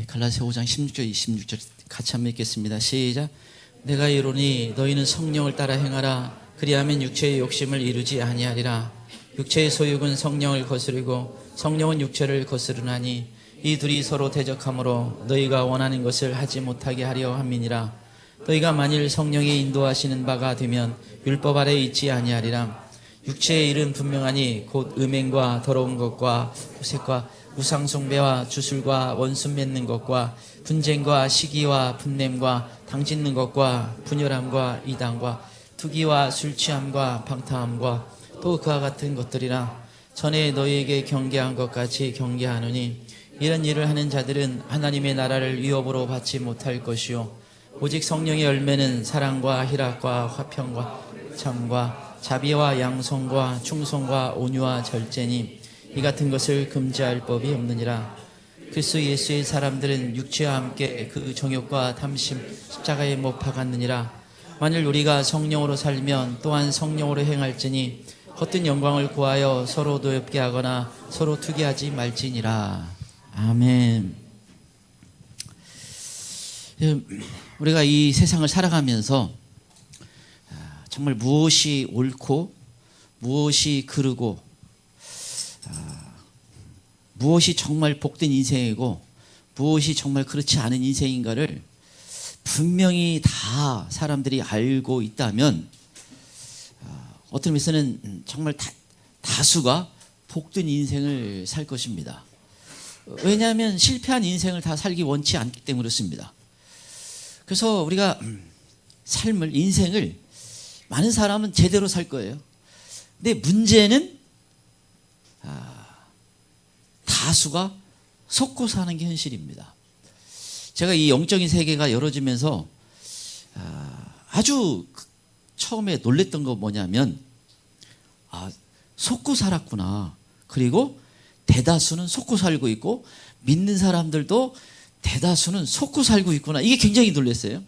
갈라디아 5장 16절 26절 같이 한번 읽겠습니다. 시작. 내가 이르노니 너희는 성령을 따라 행하라. 그리하면 육체의 욕심을 이루지 아니하리라. 육체의 소욕은 성령을 거스르고 성령은 육체를 거스르나니 이 둘이 서로 대적하므로 너희가 원하는 것을 하지 못하게 하려 함이니라. 너희가 만일 성령이 인도하시는 바가 되면 율법 아래 있지 아니하리라. 육체의 일은 분명하니 곧 음행과 더러운 것과 호색과 우상 숭배와 주술과 원수 맺는 것과 분쟁과 시기와 분냄과 당짓는 것과 분열함과 이단과 투기와 술 취함과 방탕함과 또 그와 같은 것들이라. 전에 너희에게 경계한 것 같이 경계하노니 이런 일을 하는 자들은 하나님의 나라를 위협으로 받지 못할 것이요 오직 성령의 열매는 사랑과 희락과 화평과 참과 자비와 양성과 충성과 온유와 절제니 이 같은 것을 금지할 법이 없느니라. 그리스도 예수의 사람들은 육체와 함께 그 정욕과 탐심 십자가에 못 박았느니라. 만일 우리가 성령으로 살면 또한 성령으로 행할지니 헛된 영광을 구하여 서로 노엽게 하거나 서로 투기하지 말지니라. 아멘. 우리가 이 세상을 살아가면서 정말 무엇이 옳고 무엇이 그르고 무엇이 정말 복된 인생이고 무엇이 정말 그렇지 않은 인생인가를 분명히 다 사람들이 알고 있다면 어떤 면에서는 정말 다수가 복된 인생을 살 것입니다. 왜냐하면 실패한 인생을 다 살기 원치 않기 때문에 그렇습니다. 그래서 우리가 삶을, 인생을 많은 사람은 제대로 살 거예요. 근데 문제는 다수가 속고 사는 게 현실입니다. 제가 이 영적인 세계가 열어지면서 아주 처음에 놀랬던 거 뭐냐면 속고 살았구나. 그리고 대다수는 속고 살고 있고 믿는 사람들도 대다수는 속고 살고 있구나. 이게 굉장히 놀랐어요.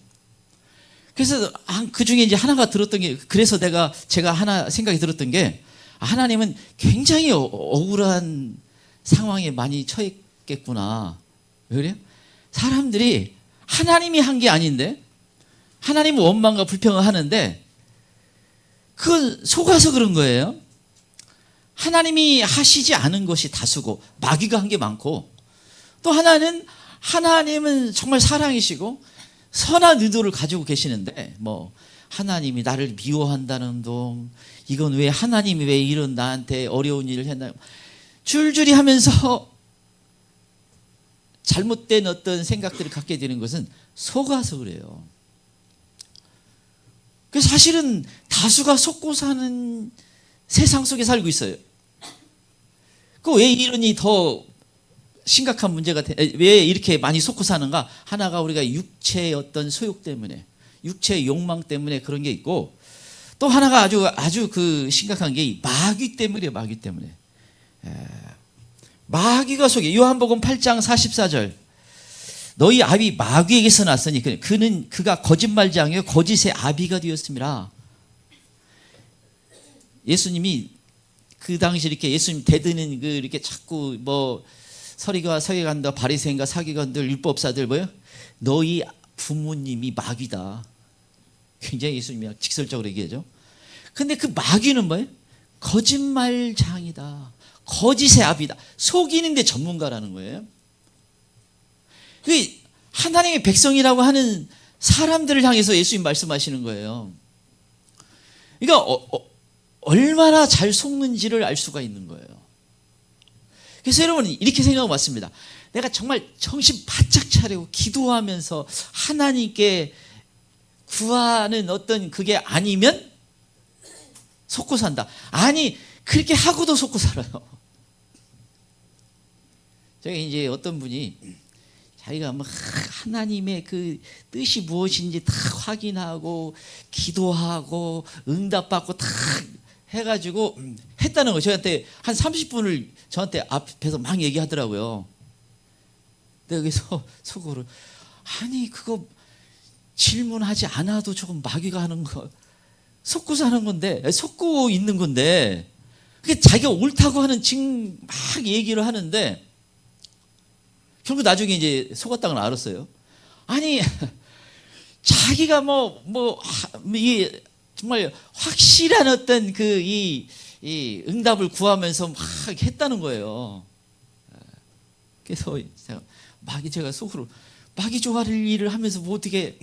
그래서 그 중에 이제 하나가 들었던 게, 그래서 제가 하나 생각이 들었던 게, 하나님은 굉장히 억울한 상황에 많이 처했겠구나. 왜 그래요? 사람들이 하나님이 한 게 아닌데 하나님은 원망과 불평을 하는데 그건 속아서 그런 거예요. 하나님이 하시지 않은 것이 다수고 마귀가 한 게 많고, 또 하나는 하나님은 정말 사랑이시고 선한 의도를 가지고 계시는데 하나님이 나를 미워한다는 동, 이건 왜 하나님이 왜 이런 나한테 어려운 일을 했나요? 줄줄이 하면서 잘못된 어떤 생각들을 갖게 되는 것은 속아서 그래요. 그래서 사실은 다수가 속고 사는 세상 속에 살고 있어요. 왜 이러니 더 심각한 문제가 왜 이렇게 많이 속고 사는가? 하나가 우리가 육체의 어떤 소욕 때문에, 육체의 욕망 때문에 그런 게 있고, 또 하나가 아주 그 심각한 게 마귀 때문이에요. 마귀 때문에. 마귀가 속여. 요한복음 8장 44절. 너희 아비 마귀에게서 났으니 그가 거짓말장이요 거짓의 아비가 되었습니다. 예수님이 그 당시 이렇게 예수님 대드는 이렇게 자꾸 서리가 서기관들, 바리새인과 사기관들, 율법사들 너희 부모님이 마귀다. 굉장히 예수님이 직설적으로 얘기하죠. 근데 그 마귀는 뭐예요? 거짓말장이다. 거짓의 아비다. 속이는데 전문가라는 거예요. 하나님의 백성이라고 하는 사람들을 향해서 예수님 말씀하시는 거예요. 그러니까 얼마나 잘 속는지를 알 수가 있는 거예요. 그래서 여러분 이렇게 생각하고 왔습니다. 내가 정말 정신 바짝 차리고 기도하면서 하나님께 구하는 어떤 그게 아니면 속고 산다. 아니 그렇게 하고도 속고 살아요. 제가 이제 어떤 분이 자기가 하나님의 그 뜻이 무엇인지 다 확인하고 기도하고 응답받고 다 해가지고 했다는 거예요. 저한테 한 30분을 저한테 앞에서 막 얘기하더라고요. 근데 여기서 속으로 아니 그거 질문하지 않아도 조금 마귀가 하는 거 속고 사는 건데, 속고 있는 건데, 그게 자기가 옳다고 하는 막 얘기를 하는데 결국 나중에 이제 속았다는 걸 알았어요. 아니 자기가 이 정말 확실한 어떤 이 응답을 구하면서 막 했다는 거예요. 그래서 제가 속으로 마귀조가를 일을 하면서 뭐 어떻게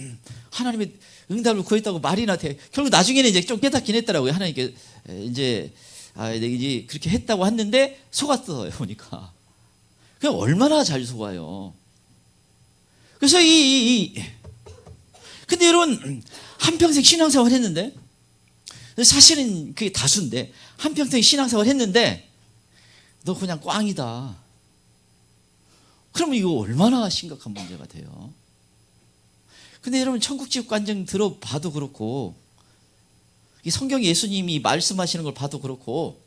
하나님의 응답을 구했다고 말이나 돼. 결국 나중에는 이제 좀 깨닫긴 했더라고요. 하나님께 이제 이제 그렇게 했다고 했는데 속았어요. 보니까 그냥 얼마나 잘 속아요. 그래서 근데 여러분 한평생 신앙생활 했는데, 사실은 그게 다수인데 한평생 신앙생활 했는데 너 그냥 꽝이다. 그러면 이거 얼마나 심각한 문제가 돼요. 근데 여러분 천국지옥 관정 들어봐도 그렇고 이 성경 예수님이 말씀하시는 걸 봐도 그렇고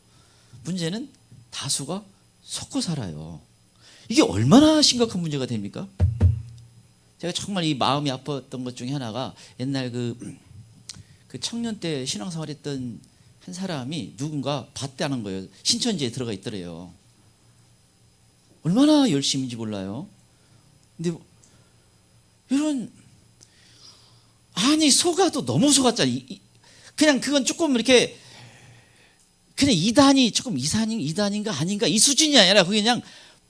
문제는 다수가 속고 살아요. 이게 얼마나 심각한 문제가 됩니까? 제가 정말 이 마음이 아팠던 것 중에 하나가 옛날 그 청년 때 신앙생활 했던 한 사람이 누군가 봤다는 거예요. 신천지에 들어가 있더래요. 얼마나 열심인지 몰라요. 근데 여러분 아니 속아도 너무 속았잖아요. 그냥 그건 조금 이렇게 그냥 이단이 조금 이단인가 아닌가 이 수준이 아니라 그게 그냥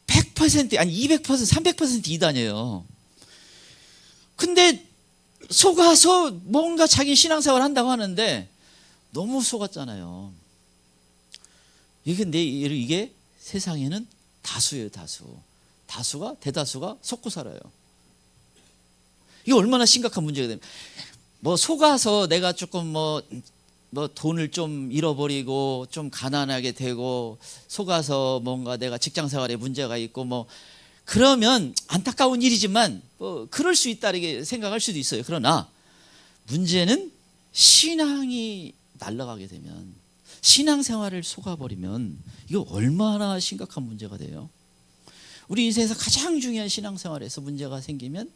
100% 아니 200% 300% 이단이에요. 근데 속아서 뭔가 자기 신앙생활 한다고 하는데 너무 속았잖아요. 이게 세상에는 다수예요. 대다수가 속고 살아요. 이게 얼마나 심각한 문제가 됩니까? 속아서 내가 조금 돈을 좀 잃어버리고 좀 가난하게 되고 속아서 뭔가 내가 직장생활에 문제가 있고 그러면 안타까운 일이지만 그럴 수 있다 이렇게 생각할 수도 있어요. 그러나 문제는 신앙이 날아가게 되면, 신앙생활을 속아버리면 이거 얼마나 심각한 문제가 돼요. 우리 인생에서 가장 중요한 신앙생활에서 문제가 생기면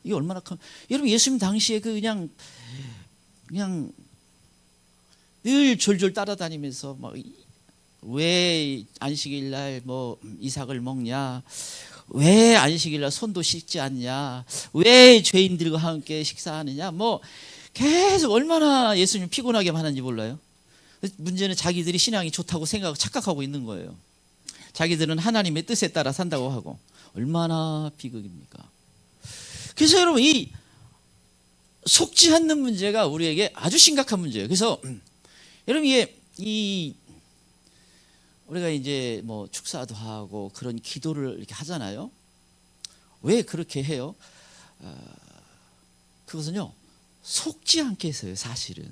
이게 얼마나 큰. 여러분 예수님 당시에 그냥 늘 졸졸 따라다니면서 왜 안식일 날 이삭을 먹냐, 왜 안식일 날 손도 씻지 않냐, 왜 죄인들과 함께 식사하느냐, 계속 얼마나 예수님 피곤하게 하는지 몰라요. 문제는 자기들이 신앙이 좋다고 착각하고 있는 거예요. 자기들은 하나님의 뜻에 따라 산다고 하고. 얼마나 비극입니까? 그래서 여러분 이 속지 않는 문제가 우리에게 아주 심각한 문제예요. 그래서 여러분 우리가 이제 축사도 하고 그런 기도를 이렇게 하잖아요. 왜 그렇게 해요? 그것은요 속지 않게 해서요. 사실은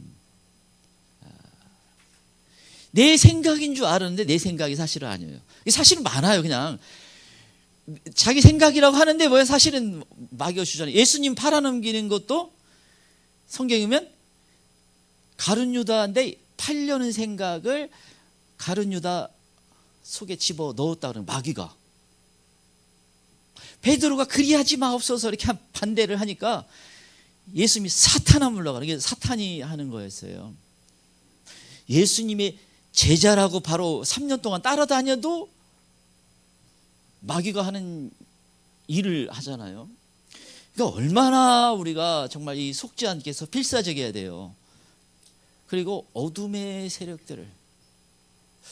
내 생각인 줄 알았는데 내 생각이 사실은 아니에요. 사실은 많아요. 그냥 자기 생각이라고 하는데 사실은 마귀가 주잖아요. 예수님 팔아넘기는 것도 성경이면 가룟 유다인데 팔려는 생각을 가룟 유다 속에 집어 넣었다 그러는 마귀가. 베드로가 그리하지 마옵소서 이렇게 반대를 하니까 예수님이 사탄아 물러가라. 이게 사탄이 하는 거였어요. 예수님의 제자라고 바로 3년 동안 따라다녀도 마귀가 하는 일을 하잖아요. 그러니까 얼마나 우리가 정말 이 속지 않게 해서 필사적이어야 돼요. 그리고 어둠의 세력들을.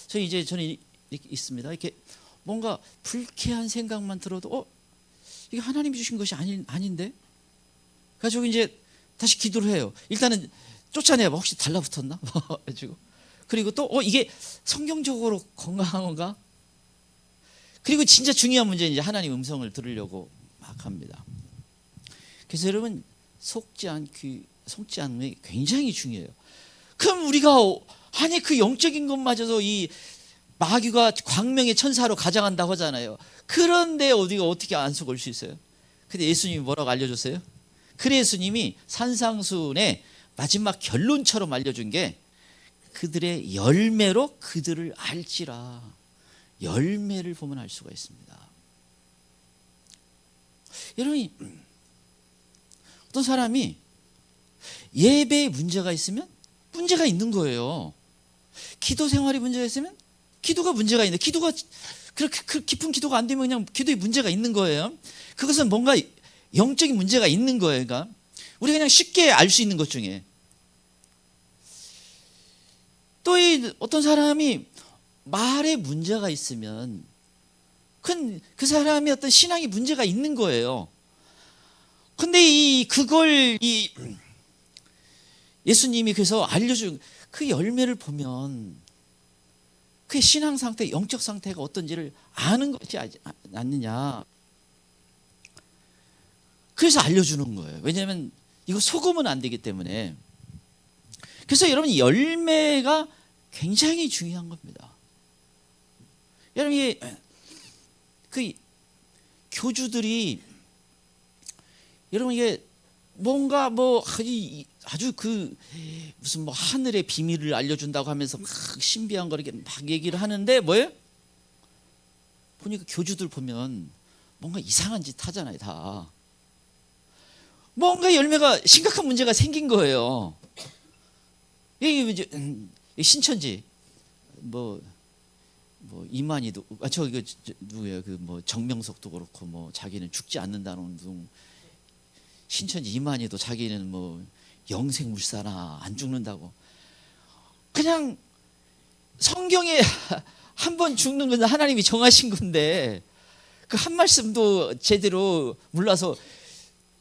저는 이렇게 있습니다. 이렇게 뭔가 불쾌한 생각만 들어도 이게 하나님이 주신 것이 아닌데? 가지고 이제 다시 기도를 해요. 일단은 쫓아내요. 혹시 달라붙었나? 가지고 그리고 또 이게 성경적으로 건강한 건가? 그리고 진짜 중요한 문제는 이제 하나님 음성을 들으려고 막 합니다. 그래서 여러분 속지 않는 게 굉장히 중요해요. 그럼 우리가 그 영적인 것마저도 이 마귀가 광명의 천사로 가장한다고 하잖아요. 그런데 우리가 어떻게 안 속을 수 있어요? 근데 예수님이 뭐라고 알려줬어요? 그래 예수님이 산상수훈의 마지막 결론처럼 알려준 게 그들의 열매로 그들을 알지라. 열매를 보면 알 수가 있습니다. 여러분이 어떤 사람이 예배에 문제가 있으면 문제가 있는 거예요. 기도 생활에 문제가 있으면 기도가 문제가 있는데 기도가 그렇게 깊은 기도가 안 되면 그냥 기도에 문제가 있는 거예요. 그것은 뭔가 영적인 문제가 있는 거예요. 그러니까 우리가 그냥 쉽게 알 수 있는 것 중에 또 어떤 사람이 말에 문제가 있으면 그 사람이 어떤 신앙이 문제가 있는 거예요. 근데 그걸 예수님이 그래서 알려준 그 열매를 보면 그의 신앙 상태, 영적 상태가 어떤지를 아는 것이 않느냐. 그래서 알려주는 거예요. 왜냐하면 이거 속으면 안 되기 때문에. 그래서 여러분 열매가 굉장히 중요한 겁니다. 여러분 그 교주들이 여러분 이게 뭔가 아주 무슨 하늘의 비밀을 알려준다고 하면서 막 신비한 거 이렇게 막 얘기를 하는데 뭐예요? 보니까 교주들 보면 뭔가 이상한 짓 하잖아요. 다 뭔가 열매가 심각한 문제가 생긴 거예요. 이게 이제 신천지 이만희도 누구예요? 정명석도 그렇고 자기는 죽지 않는다는 둥. 신천지 이만희도 자기는 영생물사나 안 죽는다고. 그냥 성경에 한 번 죽는 건 하나님이 정하신 건데 그 한 말씀도 제대로 몰라서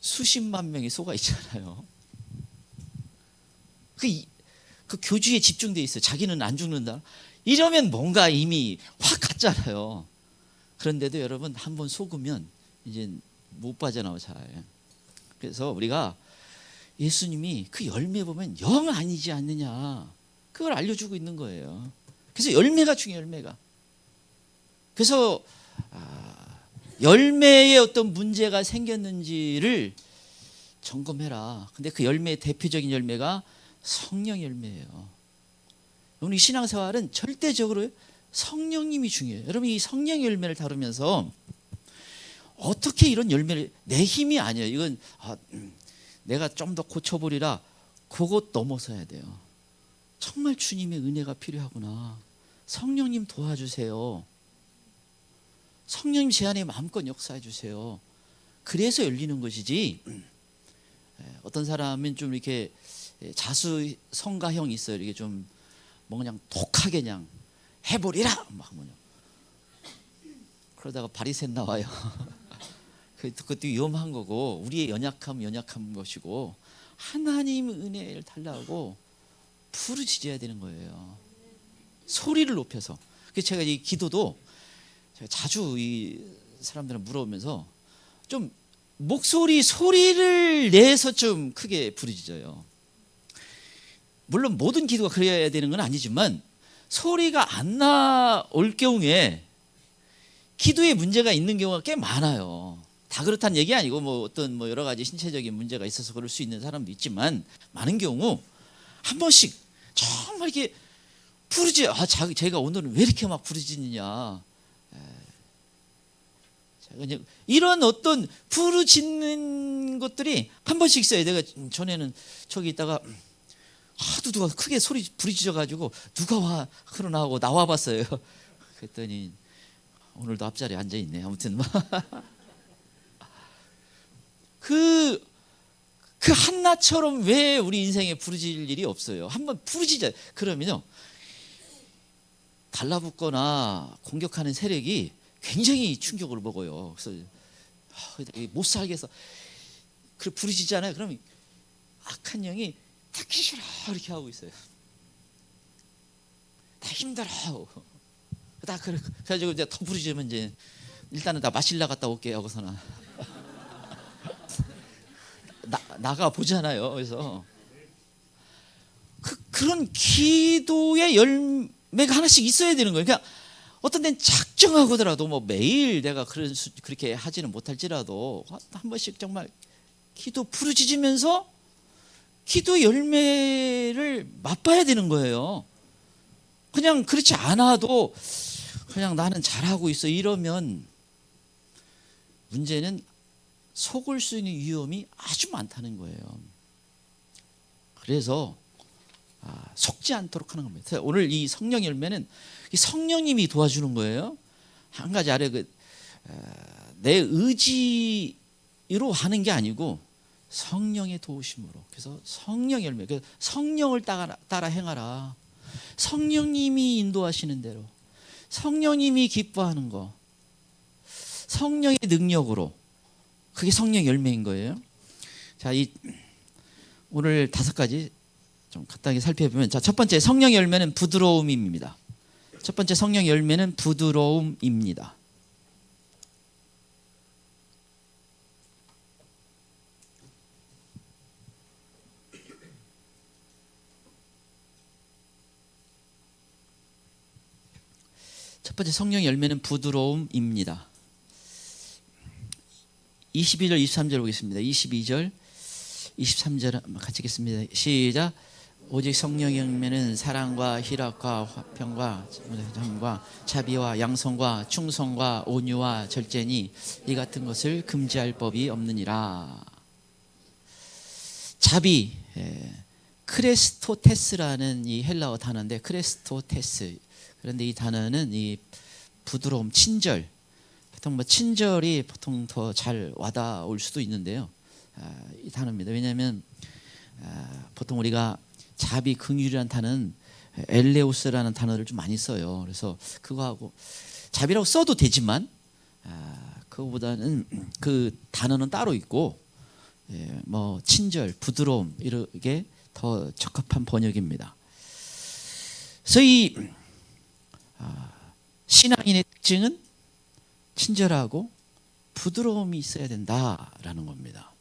수십만 명이 속아 있잖아요. 그 교주에 집중돼 있어요. 자기는 안 죽는다. 이러면 뭔가 이미 확 갔잖아요. 그런데도 여러분 한 번 속으면 이제 못 빠져나와 잘. 그래서 우리가 예수님이 그 열매 보면 영 아니지 않느냐 그걸 알려주고 있는 거예요. 그래서 열매가 중요해요. 열매가. 그래서 열매에 어떤 문제가 생겼는지를 점검해라. 근데 그 열매의 대표적인 열매가 성령 열매예요. 우리 신앙생활은 절대적으로 성령님이 중요해요. 여러분 이 성령 열매를 다루면서 어떻게 이런 열매를 내 힘이 아니에요. 이건 내가 좀 더 고쳐보리라 그것 넘어서야 돼요. 정말 주님의 은혜가 필요하구나. 성령님 도와주세요. 성령님 제 안에 마음껏 역사해 주세요. 그래서 열리는 것이지. 어떤 사람은 좀 이렇게 자수성가형이 있어요. 이게 좀 그냥 독하게 그냥 해보리라 막 그러다가 바리새인 나와요. 그것도 위험한 거고 우리의 연약한 것이고 하나님 은혜를 달라고 부르짖어야 되는 거예요. 소리를 높여서. 그래서 제가 이 기도도 제가 자주 이 사람들은 물어보면서 좀 소리를 내서 좀 크게 부르짖어요. 물론 모든 기도가 그래야 되는 건 아니지만 소리가 안 나올 경우에 기도에 문제가 있는 경우가 꽤 많아요. 다 그렇다는 얘기 아니고 어떤 여러 가지 신체적인 문제가 있어서 그럴 수 있는 사람도 있지만 많은 경우 한 번씩 정말 이렇게 제가 오늘은 왜 이렇게 막 부르짖느냐. 이런 어떤 부르짖는 것들이 한 번씩 있어요. 내가 전에는 저기 있다가 하도 누가 크게 소리 부르짖어가지고 누가 와 그러나 하고 나와봤어요. 그랬더니 오늘도 앞자리에 앉아있네. 아무튼 그 한나처럼 왜 우리 인생에 부르짖을 일이 없어요. 한번 부르짖어요. 그러면요 달라붙거나 공격하는 세력이 굉장히 충격을 먹어요. 그래서 못 살게 해서 부르짖잖아요. 그러면 악한 영이 듣기 싫어 이렇게 하고 있어요. 다 힘들어. 그래가지고 이제 더 부르짖으면 이제 일단은 다 마실라 갔다 올게요. 거기서나 나가 보잖아요. 그래서 그런 기도의 열매가 하나씩 있어야 되는 거예요. 그러니까 어떤 데는 작정하고더라도 매일 내가 그렇게 하지는 못할지라도 한 번씩 정말 기도 부르짖으면서 기도 열매를 맛봐야 되는 거예요. 그냥 그렇지 않아도 그냥 나는 잘하고 있어 이러면 문제는 속을 수 있는 위험이 아주 많다는 거예요. 그래서 속지 않도록 하는 겁니다. 오늘 이 성령 열매는 이 성령님이 도와주는 거예요. 한 가지 아래 내 의지로 하는 게 아니고 성령의 도우심으로. 그래서 성령 열매. 그래서 성령을 따라 행하라. 성령님이 인도하시는 대로, 성령님이 기뻐하는 거, 성령의 능력으로, 그게 성령 열매인 거예요. 자, 오늘 5가지 좀 간단하게 살펴보면, 자, 첫 번째 성령 열매는 부드러움입니다. 첫 번째 성령 열매는 부드러움입니다. 첫 번째 성령 열매는 부드러움입니다. 22절 23절 보겠습니다. 22절 23절 같이 읽겠습니다. 시작. 오직 성령의 열매는 사랑과 희락과 화평과 정과 자비와 양성과 충성과 온유와 절제니 이 같은 것을 금지할 법이 없느니라. 자비, 크레스토테스라는 이 헬라어 단어인데, 크레스토테스. 그런데 이 단어는 이 부드러움, 친절. 보통 뭐 친절이 보통 더 잘 와닿을 수도 있는데요. 이 단어입니다. 왜냐하면 보통 우리가 자비, 긍휼이라는 단어는 엘레오스라는 단어를 좀 많이 써요. 그래서 그거하고 자비라고 써도 되지만 그거보다는 그 단어는 따로 있고, 뭐 친절, 부드러움 이렇게 더 적합한 번역입니다. 그래서 이 신앙인의 특징은 친절하고 부드러움이 있어야 된다라는 겁니다.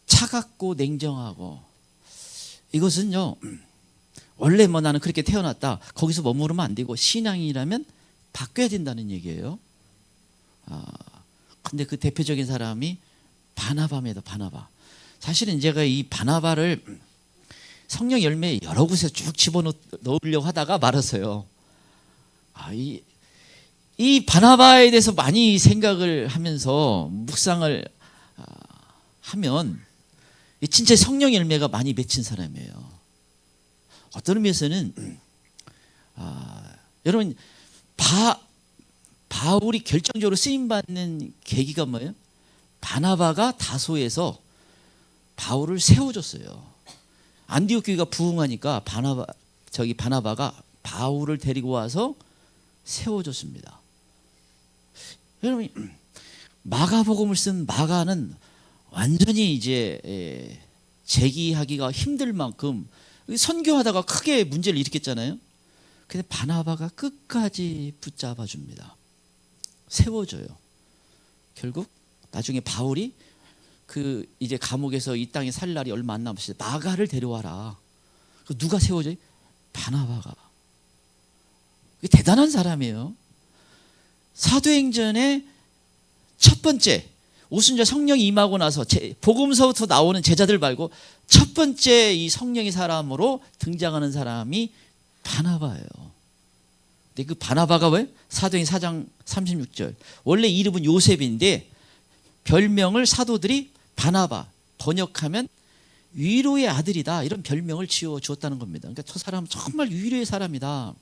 차갑고 냉정하고, 이것은요 원래 뭐 나는 그렇게 태어났다 거기서 머무르면 안 되고 신앙이라면 바뀌어야 된다는 얘기예요. 근데 그 대표적인 사람이 바나바입니다. 바나바. 사실은 제가 이 바나바를 성령 열매 여러 곳에 쭉 집어넣으려고 하다가 말았어요. 이 바나바에 대해서 많이 생각을 하면서 묵상을 하면 진짜 성령 열매가 많이 맺힌 사람이에요. 어떤 의미에서는 여러분 바울이 결정적으로 쓰임받는 계기가 뭐예요? 바나바가 다소에서 바울을 세워줬어요. 안디옥 교회가 부흥하니까 바나바가 바울을 데리고 와서 세워줬습니다. 여러분 마가복음을 쓴 마가는 완전히 이제 제기하기가 힘들 만큼 선교하다가 크게 문제를 일으켰잖아요. 근데 바나바가 끝까지 붙잡아 줍니다. 세워줘요. 결국 나중에 바울이 그 이제 감옥에서 이 땅에 살 날이 얼마 안 남았을 때 마가를 데려와라. 누가 세워줘요? 바나바가. 대단한 사람이에요. 사도행전의 첫 번째 오순절 성령이 임하고 나서 복음서부터 나오는 제자들 말고 첫 번째 이 성령의 사람으로 등장하는 사람이 바나바예요. 근데 그 바나바가 왜? 사도행전 4장 36절. 원래 이름은 요셉인데 별명을 사도들이 바나바, 번역하면 위로의 아들이다, 이런 별명을 지어 주었다는 겁니다. 그러니까 저 사람은 정말 위로의 사람이다.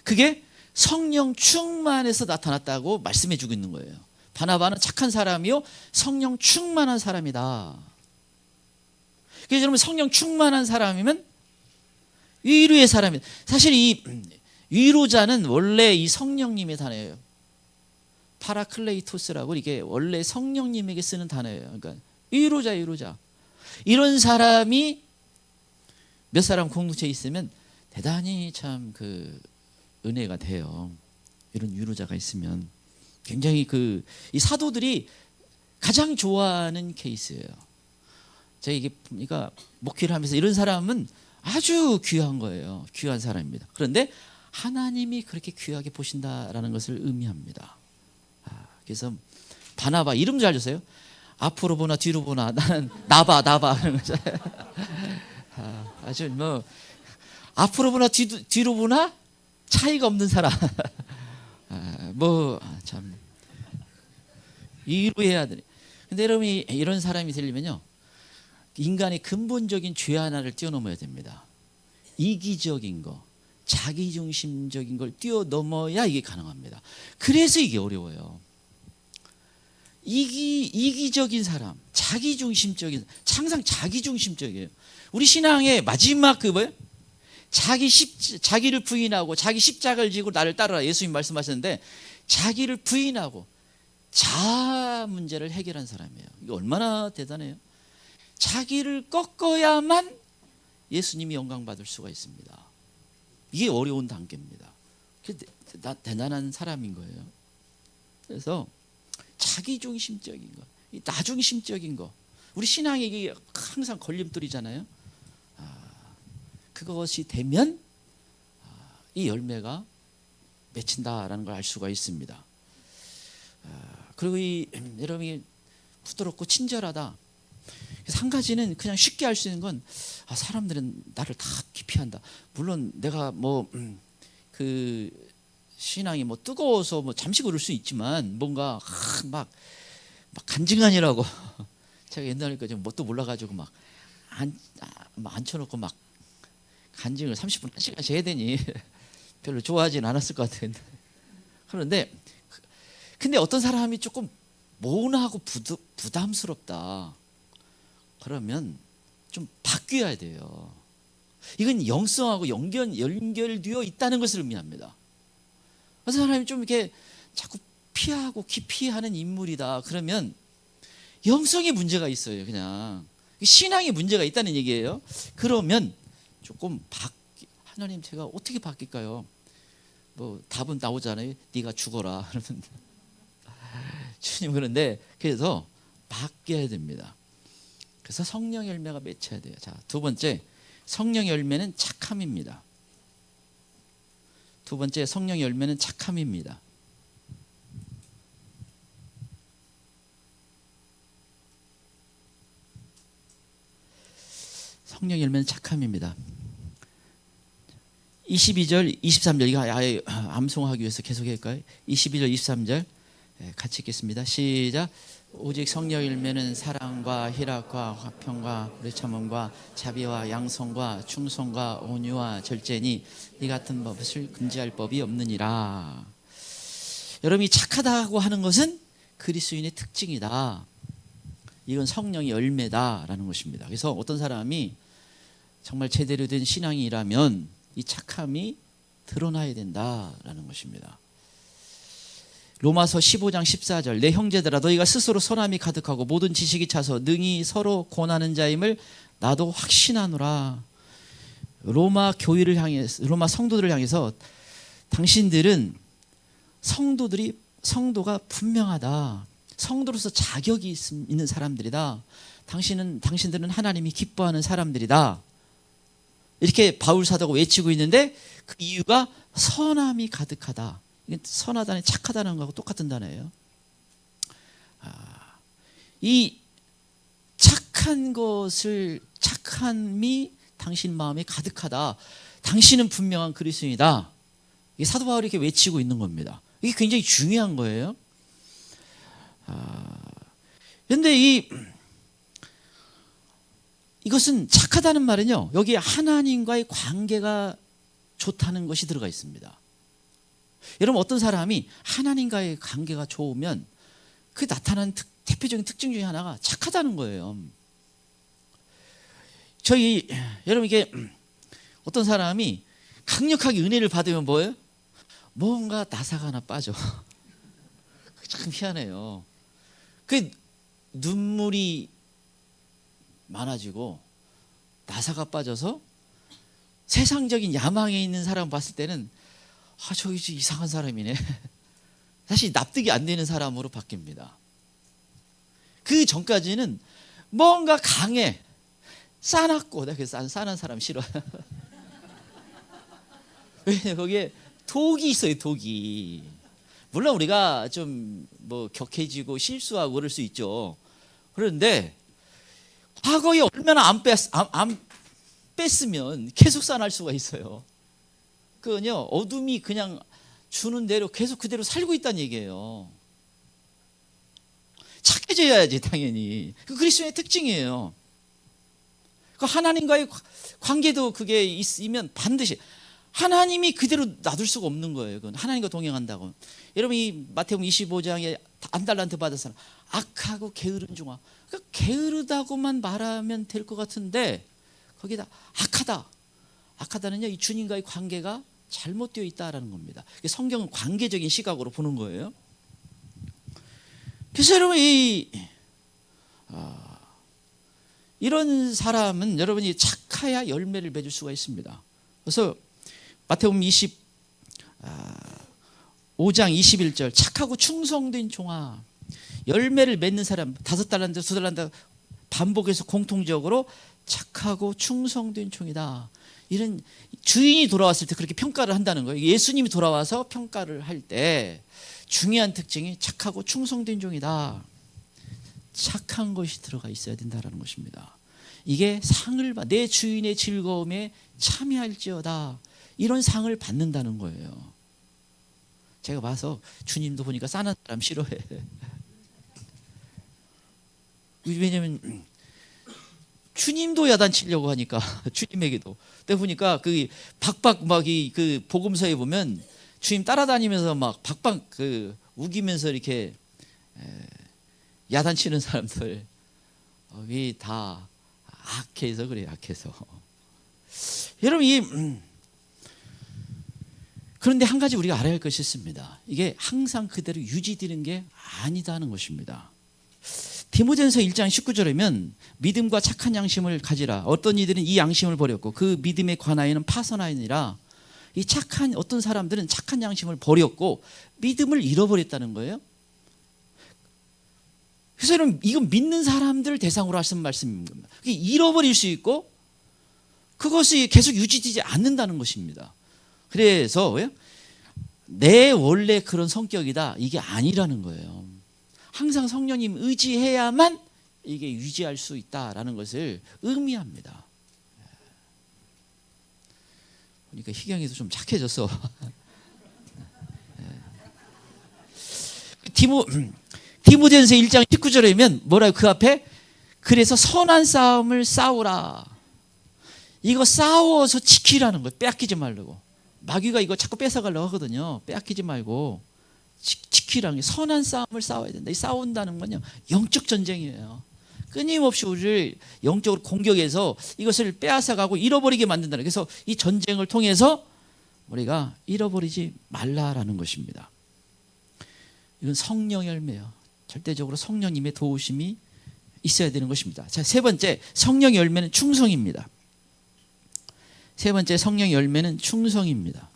그게 성령 충만해서 나타났다고 말씀해 주고 있는 거예요. 바나바는 착한 사람이요 성령 충만한 사람이다. 그래서 여러분 성령 충만한 사람이면 위로의 사람이다. 사실 이 위로자는 원래 이 성령님의 단어예요. 파라클레이토스라고, 이게 원래 성령님에게 쓰는 단어예요. 그러니까 위로자. 이런 사람이 몇 사람 공동체에 있으면 대단히 참 그 은혜가 돼요. 이런 위로자가 있으면 굉장히 이 사도들이 가장 좋아하는 케이스예요. 제가 이게 보니까 목회를 하면서 이런 사람은 아주 귀한 거예요. 귀한 사람입니다. 그런데 하나님이 그렇게 귀하게 보신다라는 것을 의미합니다. 그래서 바나바 이름 잘 줬어요. 앞으로 보나 뒤로 보나 나는 나바 그런 거죠. 아주 뭐 앞으로 보나 뒤로 보나 차이가 없는 사람. 뭐 참 위로해야 되네. 근데 여러분이 이런 사람이 되려면요, 인간의 근본적인 죄 하나를 뛰어넘어야 됩니다. 이기적인 거, 자기중심적인 걸 뛰어넘어야 이게 가능합니다. 그래서 이게 어려워요. 이기적인 사람, 자기중심적인, 항상 자기중심적이에요. 우리 신앙의 마지막 그 뭐예요? 자기를 부인하고 자기 십자가를 지고 나를 따르라, 예수님 말씀하셨는데, 자기를 부인하고 자아 문제를 해결한 사람이에요. 이게 얼마나 대단해요. 자기를 꺾어야만 예수님이 영광 받을 수가 있습니다. 이게 어려운 단계입니다. 대단한 사람인 거예요. 그래서 자기중심적인 거, 나중심적인 거, 우리 신앙에 이게 항상 걸림돌이잖아요. 그것이 되면 이 열매가 맺힌다라는 걸 알 수가 있습니다. 그리고 여러분이 부드럽고 친절하다. 그래서 한 가지는 그냥 쉽게 알 수 있는 건, 사람들은 나를 다 기피한다. 물론 내가 그 신앙이 뜨거워서 잠시 그럴 수 있지만, 뭔가 막 간증하니라고 제가 옛날에 뭣도 몰라가지고 막 앉혀놓고 막 간증을 30분 1시간씩 해야 되니 별로 좋아하진 않았을 것 같아요. 그런데 근데 어떤 사람이 조금 모나하고 부담스럽다, 그러면 좀 바뀌어야 돼요. 이건 영성하고 연결되어 있다는 것을 의미합니다. 어떤 사람이 좀 이렇게 자꾸 피하고 기피하는 인물이다, 그러면 영성에 문제가 있어요. 그냥 신앙에 문제가 있다는 얘기예요. 그러면 조금 하나님, 제가 어떻게 바뀔까요? 답은 나오잖아요. 네가 죽어라. 그러면 주님, 그런데 그래서 바뀌어야 됩니다. 그래서 성령 열매가 맺혀야 돼요. 자, 두 번째, 성령 열매는 착함입니다. 두 번째, 성령 열매는 착함입니다. 성령 열매는 착함입니다. 22절, 23절, 이거 아예 암송하기 위해서 계속 할까요? 22절, 23절 같이 읽겠습니다. 시작. 오직 성령 열매는 사랑과 희락과 화평과 오래 참음과 자비와 양성과 충성과 온유와 절제니 이 같은 법을 금지할 법이 없느니라. 여러분이 착하다고 하는 것은 그리스도인의 특징이다. 이건 성령의 열매다라는 것입니다. 그래서 어떤 사람이 정말 제대로 된 신앙이라면 이 착함이 드러나야 된다라는 것입니다. 로마서 15장 14절, 내 형제들아 너희가 스스로 선함이 가득하고 모든 지식이 차서 능히 서로 권하는 자임을 나도 확신하노라. 로마 성도들을 향해서 당신들은 성도가 분명하다. 성도로서 자격이 있는 사람들이다. 당신들은 하나님이 기뻐하는 사람들이다. 이렇게 바울 사도가 외치고 있는데, 그 이유가 선함이 가득하다. 선하다는, 착하다는 것하고 똑같은 단어예요. 이 착함이 당신 마음에 가득하다. 당신은 분명한 그리스도인이다. 이게 사도 바울이 이렇게 외치고 있는 겁니다. 이게 굉장히 중요한 거예요. 그런데 이것은 착하다는 말은요, 여기에 하나님과의 관계가 좋다는 것이 들어가 있습니다. 여러분, 어떤 사람이 하나님과의 관계가 좋으면 그 나타나는 대표적인 특징 중에 하나가 착하다는 거예요. 여러분, 이게 어떤 사람이 강력하게 은혜를 받으면 뭐예요? 뭔가 나사가 하나 빠져. 참 희한해요. 그 눈물이 많아지고 나사가 빠져서 세상적인 야망에 있는 사람 봤을 때는 저기 이상한 사람이네. 사실 납득이 안 되는 사람으로 바뀝니다. 그 전까지는 뭔가 강해, 싸놨고, 내가 그래서 싸난 사람 싫어. 왜냐면 거기에 독이 있어요, 독이. 물론 우리가 좀 격해지고 실수하고 그럴 수 있죠. 그런데 과거에 얼마나 안 뺐으면 계속 싸날 수가 있어요. 그건요, 어둠이 그냥 주는 대로 계속 그대로 살고 있다는 얘기예요. 착해져야지, 당연히. 그 그리스도의 특징이에요. 그 하나님과의 관계도 그게 있으면 반드시 하나님이 그대로 놔둘 수가 없는 거예요. 그건 하나님과 동행한다고. 여러분 이 마태복음 25장에 한 달란트 받은 사람 악하고 게으른 종아. 그러니까 게으르다고만 말하면 될 것 같은데 거기다 악하다. 악하다는요 이 주님과의 관계가 잘못되어 있다라는 겁니다. 성경은 관계적인 시각으로 보는 거예요. 그래서 여러분 이런 사람은 여러분이 착해야 열매를 맺을 수가 있습니다. 그래서 마태복음 25장 21절 착하고 충성된 종아 열매를 맺는 사람 5달란트 2달란트 반복해서 공통적으로 착하고 충성된 종이다. 이런 주인이 돌아왔을 때 그렇게 평가를 한다는 거예요. 예수님이 돌아와서 평가를 할 때 중요한 특징이 착하고 충성된 종이다. 착한 것이 들어가 있어야 된다는 것입니다. 이게 상을 내 주인의 즐거움에 참여할지어다. 이런 상을 받는다는 거예요. 제가 봐서 주님도 보니까 싸는 사람 싫어해. 왜냐면 주님도 야단치려고 하니까 주님에게도. 근데 보니까 그 박박 막 그 복음서에 보면 주님 따라다니면서 막 박박 그 우기면서 이렇게 야단치는 사람들 왜 다 악해서 그래요. 악해서. 여러분 그런데 한 가지 우리가 알아야 할 것이 있습니다. 이게 항상 그대로 유지되는 게 아니다는 것입니다. 디모데전서 1장 19절이면 믿음과 착한 양심을 가지라. 어떤 이들은 이 양심을 버렸고 그 믿음에 관하여는 파선하니라. 이 착한 어떤 사람들은 착한 양심을 버렸고 믿음을 잃어버렸다는 거예요. 그래서 여러분 이건 믿는 사람들 대상으로 하신 말씀입니다. 잃어버릴 수 있고 그것이 계속 유지되지 않는다는 것입니다. 그래서 내 원래 그런 성격이다 이게 아니라는 거예요. 항상 성령님 의지해야만 이게 유지할 수 있다라는 것을 의미합니다. 그러니까 희경이도 좀 착해졌어. 디모데전서 1장 19절에 보면 뭐라고 그 앞에 그래서 선한 싸움을 싸우라. 이거 싸워서 지키라는 거예요. 빼앗기지 말라고. 마귀가 이거 자꾸 뺏어가려고 하거든요. 빼앗기지 말고 지키라는 게 선한 싸움을 싸워야 된다. 이 싸운다는 건요 영적 전쟁이에요. 끊임없이 우리를 영적으로 공격해서 이것을 빼앗아가고 잃어버리게 만든다는. 그래서 이 전쟁을 통해서 우리가 잃어버리지 말라라는 것입니다. 이건 성령 열매예요. 절대적으로 성령님의 도우심이 있어야 되는 것입니다. 자, 세 번째 성령 열매는 충성입니다. 세 번째 성령 열매는 충성입니다.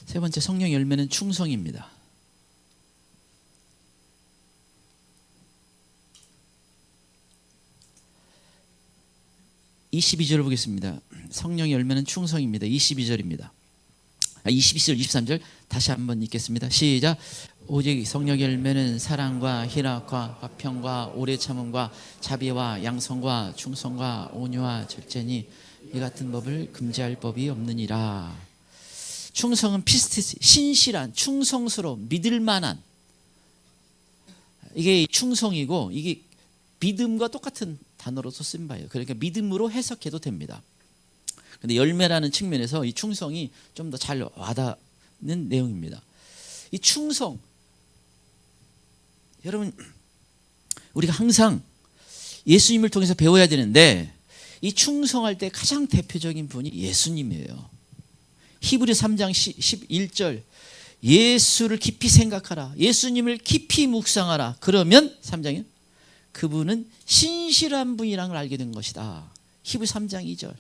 세 번째 성령 열매는 충성입니다. (22절을) 보겠습니다. 성령 열매는 충성입니다. 22절입니다. 22절 23절 다시 한번 읽겠습니다. 시작. 오직 성령 열매는 사랑과 희락과 화평과 오래 참음과 자비와 양성과 충성과 온유와 절제니 이 같은 법을 금지할 법이 없느니라. 충성은 피스티스, 신실한, 충성스러운, 믿을 만한, 이게 충성이고 이게 믿음과 똑같은 단어로서 쓴 바예요. 그러니까 믿음으로 해석해도 됩니다. 근데 열매라는 측면에서 이 충성이 좀 더 잘 와닿는 내용입니다. 이 충성, 여러분 우리가 항상 예수님을 통해서 배워야 되는데 이 충성할 때 가장 대표적인 분이 예수님이에요. 히브리서 3장 11절 예수를 깊이 생각하라. 예수님을 깊이 묵상하라. 그러면 3장에 그분은 신실한 분이라는 걸 알게 된 것이다. 히브리 3장 2절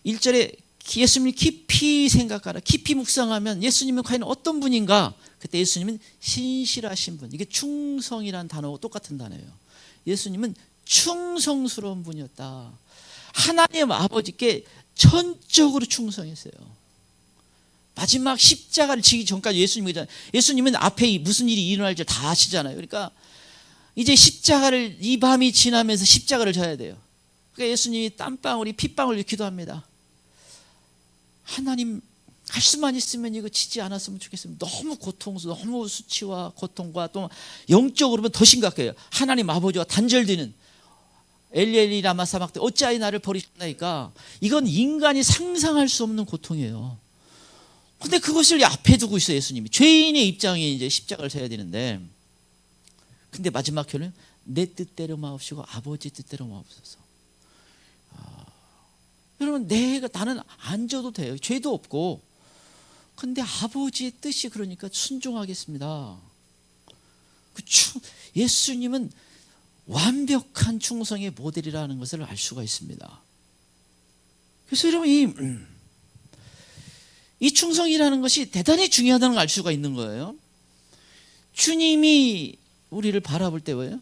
1절에 예수님을 깊이 생각하라. 깊이 묵상하면 예수님은 과연 어떤 분인가? 그때 예수님은 신실하신 분. 이게 충성이라는 단어와 똑같은 단어예요. 예수님은 충성스러운 분이었다. 하나님 아버지께 전적으로 충성했어요. 마지막 십자가를 지기 전까지 예수님은 앞에 무슨 일이 일어날지 다 아시잖아요. 그러니까 이제 십자가를 이 밤이 지나면서 십자가를 져야 돼요. 그러니까 예수님이 땀방울이 핏방울 기도합니다. 하나님 할 수만 있으면 이거 지지 않았으면 좋겠습니다. 너무 수치와 고통과 또 영적으로 보면 더 심각해요. 하나님 아버지와 단절되는 엘리엘리 라마 사박대 어찌하여 나를 버리셨나이까. 이건 인간이 상상할 수 없는 고통이에요. 근데 그것을 앞에 두고 있어요. 예수님이 죄인의 입장에 이제 십자가를 져야 되는데, 근데 마지막 표현은 내 뜻대로 마옵시고 아버지 뜻대로 마옵소서. 여러분, 나는 안 져도 돼요. 죄도 없고. 근데 아버지의 뜻이 그러니까 순종하겠습니다. 예수님은 완벽한 충성의 모델이라는 것을 알 수가 있습니다. 그래서 여러분, 이 충성이라는 것이 대단히 중요하다는 걸 알 수가 있는 거예요. 주님이 우리를 바라볼 때 뭐예요?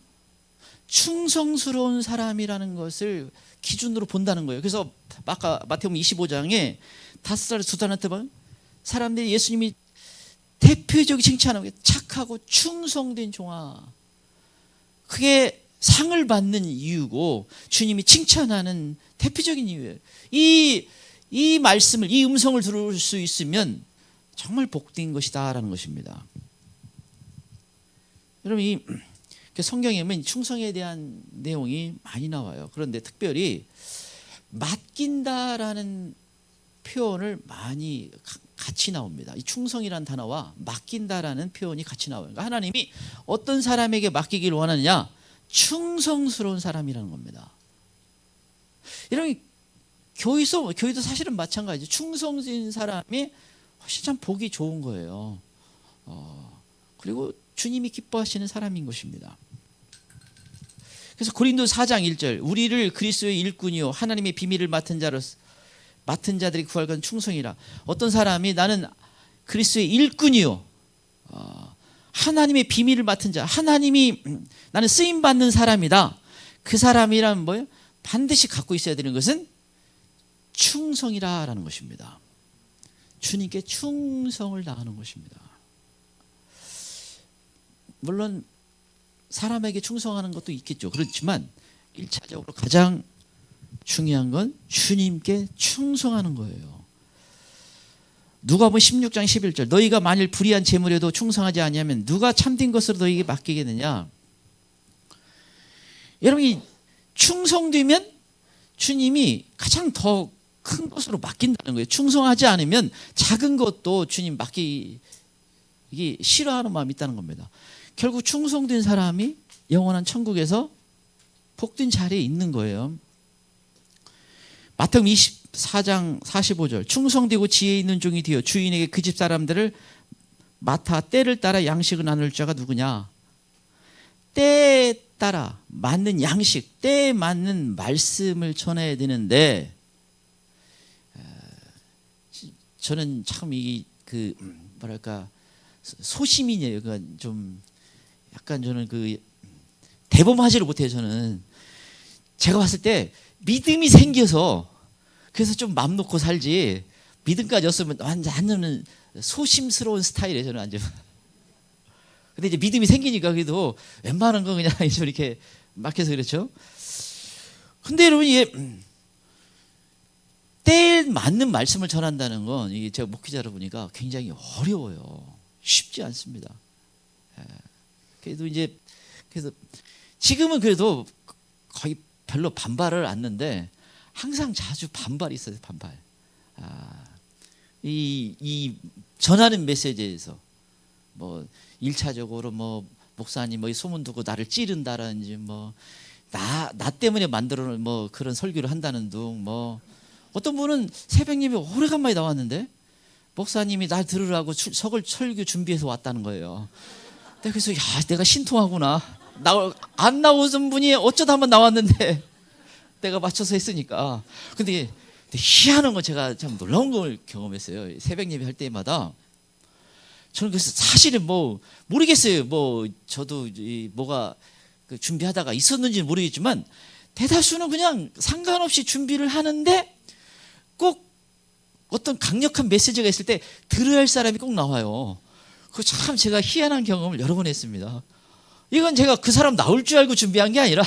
충성스러운 사람이라는 것을 기준으로 본다는 거예요. 그래서 아까 마태복음 25장에 5살 두단한테 봐, 사람들이 예수님이 대표적인 칭찬하는 게 착하고 충성된 종아. 그게 상을 받는 이유고 주님이 칭찬하는 대표적인 이유예요. 이 말씀을, 이 음성을 들을 수 있으면 정말 복된 것이다라는 것입니다. 여러분, 이 성경에 보면 충성에 대한 내용이 많이 나와요. 그런데 특별히 맡긴다라는 표현을 많이 같이 나옵니다. 이 충성이라는 단어와 맡긴다라는 표현이 같이 나와요. 그러니까 하나님이 어떤 사람에게 맡기기를 원하느냐? 충성스러운 사람이라는 겁니다. 이런 교회도 사실은 마찬가지죠. 충성진 사람이 훨씬 참 보기 좋은 거예요. 그리고 주님이 기뻐하시는 사람인 것입니다. 그래서 고린도 4장 1절, 우리를 그리스도의 일꾼이요 하나님의 비밀을 맡은 자들이 구할 건 충성이라. 어떤 사람이 나는 그리스도의 일꾼이요, 하나님의 비밀을 맡은 자, 하나님이 나는 쓰임 받는 사람이다. 그 사람이란 뭐예요? 반드시 갖고 있어야 되는 것은 충성이라는 것입니다. 주님께 충성을 다하는 것입니다. 물론 사람에게 충성하는 것도 있겠죠. 그렇지만 1차적으로 가장 중요한 건 주님께 충성하는 거예요. 누가복음 16장 11절, 너희가 만일 불의한 재물에도 충성하지 아니하면 누가 참된 것으로 너희에게 맡기겠느냐. 여러분이 충성되면 주님이 가장 더 큰 것으로 맡긴다는 거예요. 충성하지 않으면 작은 것도 주님 맡기기 싫어하는 마음이 있다는 겁니다. 결국 충성된 사람이 영원한 천국에서 복된 자리에 있는 거예요. 마태복음 24장 45절, 충성되고 지혜 있는 종이 되어 주인에게 그 집 사람들을 맡아 때를 따라 양식을 나눌 자가 누구냐. 때에 따라 맞는 양식, 때에 맞는 말씀을 전해야 되는데, 저는 참 뭐랄까 소시민이에요. 그러니까 좀 약간 저는 대범하지를 못해요. 저는 제가 봤을 때 믿음이 생겨서 그래서 좀 맘 놓고 살지, 믿음까지 없으면 완전 소심스러운 스타일이에요. 저는 완전. 근데 이제 믿음이 생기니까 그래도 웬만한 거 그냥 이렇게 막혀서 그렇죠. 근데 여러분, 이게 때에 맞는 말씀을 전한다는 건, 이게 제가 목회자로 보니까 굉장히 어려워요. 쉽지 않습니다. 그래도 이제, 그래서 지금은 그래도 거의 별로 반발을 않는데 항상 자주 반발이 있어요. 반발. 이 전하는 메시지에서 뭐 1차적으로 뭐 목사님 뭐 소문 두고 나를 찌른다라든지 뭐 나 때문에 만들어 놓은 뭐 그런 설교를 한다는 둥, 뭐 어떤 분은 새벽님이 오래간만에 나왔는데 목사님이 날 들으라고 설교 준비해서 왔다는 거예요. 그래서 내가 신통하구나. 안 나오던 분이 어쩌다 한번 나왔는데 내가 맞춰서 했으니까. 근데 희한한 건 제가 참 놀라운 걸 경험했어요. 새벽 예배 할 때마다 저는 그래서 사실은 뭐 모르겠어요. 뭐 저도 뭐가 준비하다가 있었는지는 모르겠지만 대다수는 그냥 상관없이 준비를 하는데 꼭 어떤 강력한 메시지가 있을 때 들어야 할 사람이 꼭 나와요. 그거 참 제가 희한한 경험을 여러 번 했습니다. 이건 제가 그 사람 나올 줄 알고 준비한 게 아니라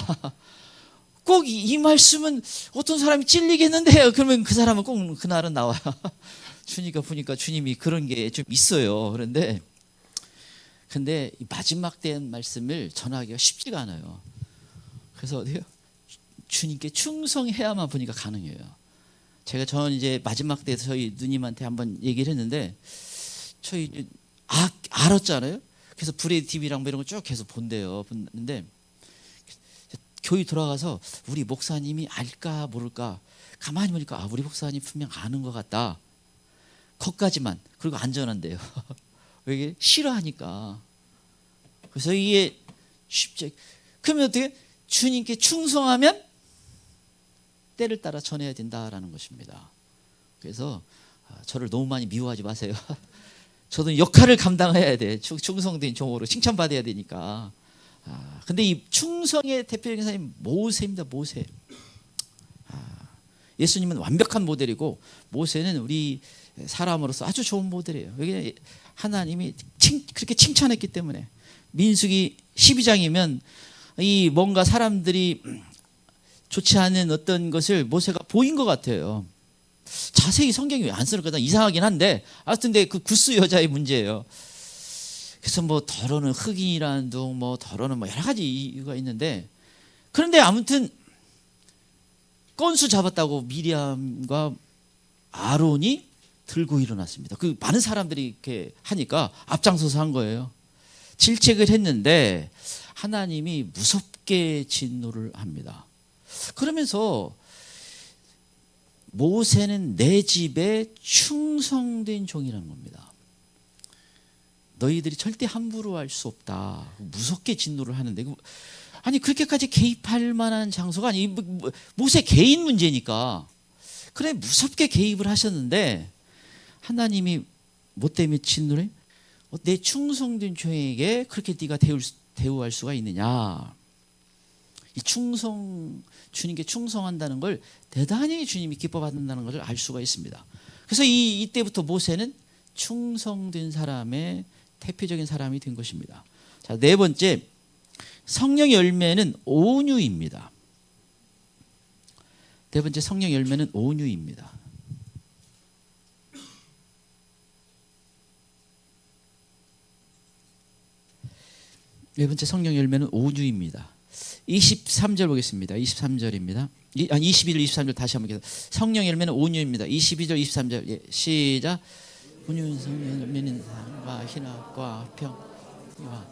꼭 이 말씀은 어떤 사람이 찔리겠는데, 그러면 그 사람은 꼭 그날은 나와요. 주니까 보니까 주님이 그런 게 좀 있어요. 근데 이 마지막 된 말씀을 전하기가 쉽지가 않아요. 그래서 주님께 충성해야만 보니까 가능해요. 저는 이제 마지막 때 저희 누님한테 한번 얘기를 했는데, 저희 알았잖아요. 그래서 브레이드 TV랑 뭐 이런 거 쭉 계속 본대요. 봤는데 교회 돌아가서 우리 목사님이 알까 모를까 가만히 보니까 우리 목사님 분명 아는 것 같다. 거기까지만. 그리고 안전한데요. 왜? 싫어하니까. 그래서 이게 쉽지. 그러면 어떻게? 주님께 충성하면 때를 따라 전해야 된다라는 것입니다. 그래서 저를 너무 많이 미워하지 마세요. 저도 역할을 감당해야 돼. 충성된 종으로 칭찬받아야 되니까. 근데 이 충성의 대표적인 사람이 모세입니다. 모세. 예수님은 완벽한 모델이고 모세는 우리 사람으로서 아주 좋은 모델이에요. 여기 하나님이 그렇게 칭찬했기 때문에. 민수기 12장이면 이 뭔가 사람들이 좋지 않은 어떤 것을 모세가 보인 것 같아요. 자세히 성경이 왜 안 쓰는 거다 이상하긴 한데, 하여튼 근데 그 구스 여자의 문제예요. 그래서 뭐 더러는 흑인이라는 둥, 뭐 더러는 뭐 여러 가지 이유가 있는데, 그런데 아무튼 건수 잡았다고 미리암과 아론이 들고 일어났습니다. 그 많은 사람들이 이렇게 하니까 앞장서서 한 거예요. 질책을 했는데 하나님이 무섭게 진노를 합니다. 그러면서 모세는 내 집에 충성된 종이라는 겁니다. 너희들이 절대 함부로 할 수 없다. 무섭게 진노를 하는데, 아니 그렇게까지 개입할 만한 장소가 아니, 모세 개인 문제니까 그래 무섭게 개입을 하셨는데, 하나님이 뭐 때문에 진노를 해? 내 충성된 종에게 그렇게 네가 대우할 수가 있느냐. 이 주님께 충성한다는 걸 대단히 주님이 기뻐받는다는 것을 알 수가 있습니다. 그래서 이때부터 모세는 충성된 사람의 대표적인 사람이 된 것입니다. 자, 네 번째, 성령의 열매는 온유입니다. 네 번째 성령 열매는 온유입니다. 네 번째 성령 열매는 온유입니다. 23절 보겠습니다. 23절입니다. 21절, 23절 다시 한번 보겠습니다. 성령 열매는 온유입니다. 22절, 23절. 예, 시작. 온유는 성령 열매는 사랑과 희락과 평화,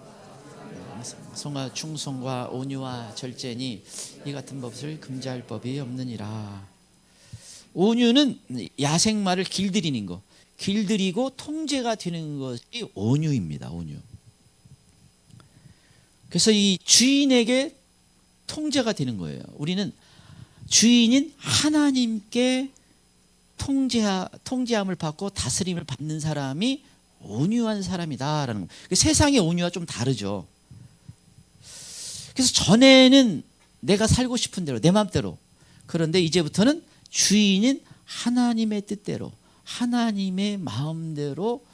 성화, 충성과 온유와 절제니 이 같은 법을 금지할 법이 없느니라. 온유는 야생마를 길들이는 거, 길들이고 통제가 되는 것이 온유입니다. 온유. 그래서 이 주인에게 통제가 되는 거예요. 우리는 주인인 하나님께 통제함을 받고 다스림을 받는 사람이 온유한 사람이다라는 거예요. 세상의 온유와 좀 다르죠. 그래서 전에는 내가 살고 싶은 대로 내 마음대로, 그런데 이제부터는 주인인 하나님의 뜻대로 하나님의 마음대로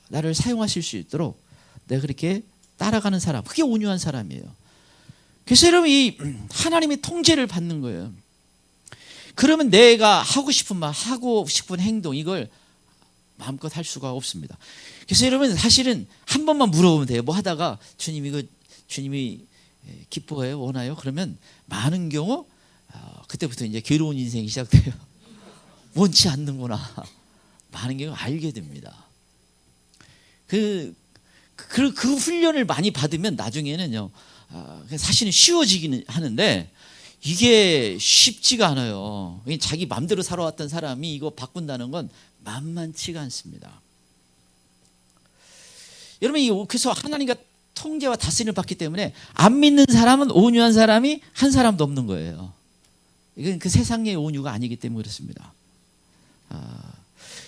나를 사용하실 수 있도록 내가 그렇게 따라가는 사람, 그게 온유한 사람이에요. 그래서 여러분 이 하나님의 통제를 받는 거예요. 그러면 내가 하고 싶은 말, 하고 싶은 행동, 이걸 마음껏 할 수가 없습니다. 그래서 여러분 사실은 한 번만 물어보면 돼요. 뭐 하다가 주님 이거 주님이 기뻐해요, 원하요? 그러면 많은 경우 그때부터 이제 괴로운 인생이 시작돼요. 원치 않는구나. 많은 경우 알게 됩니다. 그 훈련을 많이 받으면 나중에는요, 사실은 쉬워지기는 하는데 이게 쉽지가 않아요. 자기 마음대로 살아왔던 사람이 이거 바꾼다는 건 만만치가 않습니다. 여러분, 그래서 하나님과 통제와 다스림을 받기 때문에 안 믿는 사람은 온유한 사람이 한 사람도 없는 거예요. 이건 그 세상의 온유가 아니기 때문에 그렇습니다.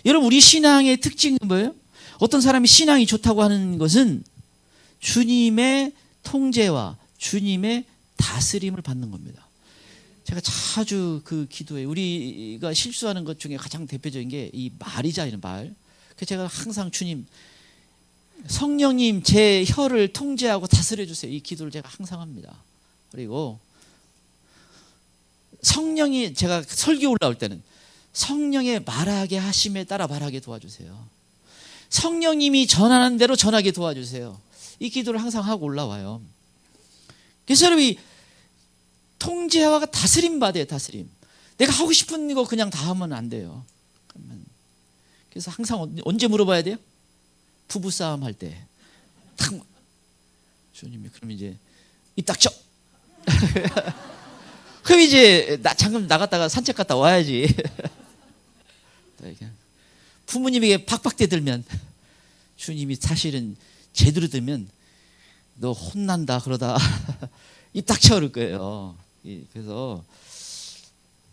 여러분, 우리 신앙의 특징은 뭐예요? 어떤 사람이 신앙이 좋다고 하는 것은 주님의 통제와 주님의 다스림을 받는 겁니다. 제가 자주 그 기도에 우리가 실수하는 것 중에 가장 대표적인 게 이 말이자 이런 말. 그래서 제가 항상 주님, 성령님 제 혀를 통제하고 다스려 주세요. 이 기도를 제가 항상 합니다. 그리고 성령이, 제가 설교 올라올 때는 성령의 말하게 하심에 따라 말하게 도와주세요. 성령님이 전하는 대로 전하게 도와주세요. 이 기도를 항상 하고 올라와요. 그래서 여러분, 통제와 다스림 받아요. 다스림. 내가 하고 싶은 거 그냥 다 하면 안 돼요. 그래서 항상 언제 물어봐야 돼요? 부부싸움 할 때. 탁 주님이 그럼 이제 입 닥쳐. 그럼 이제 잠깐 나갔다가 산책 갔다 와야지. 부모님에게 팍팍 대들면 주님이 사실은 제대로 들면 너 혼난다 그러다 입 닥쳐 그럴 거예요. 그래서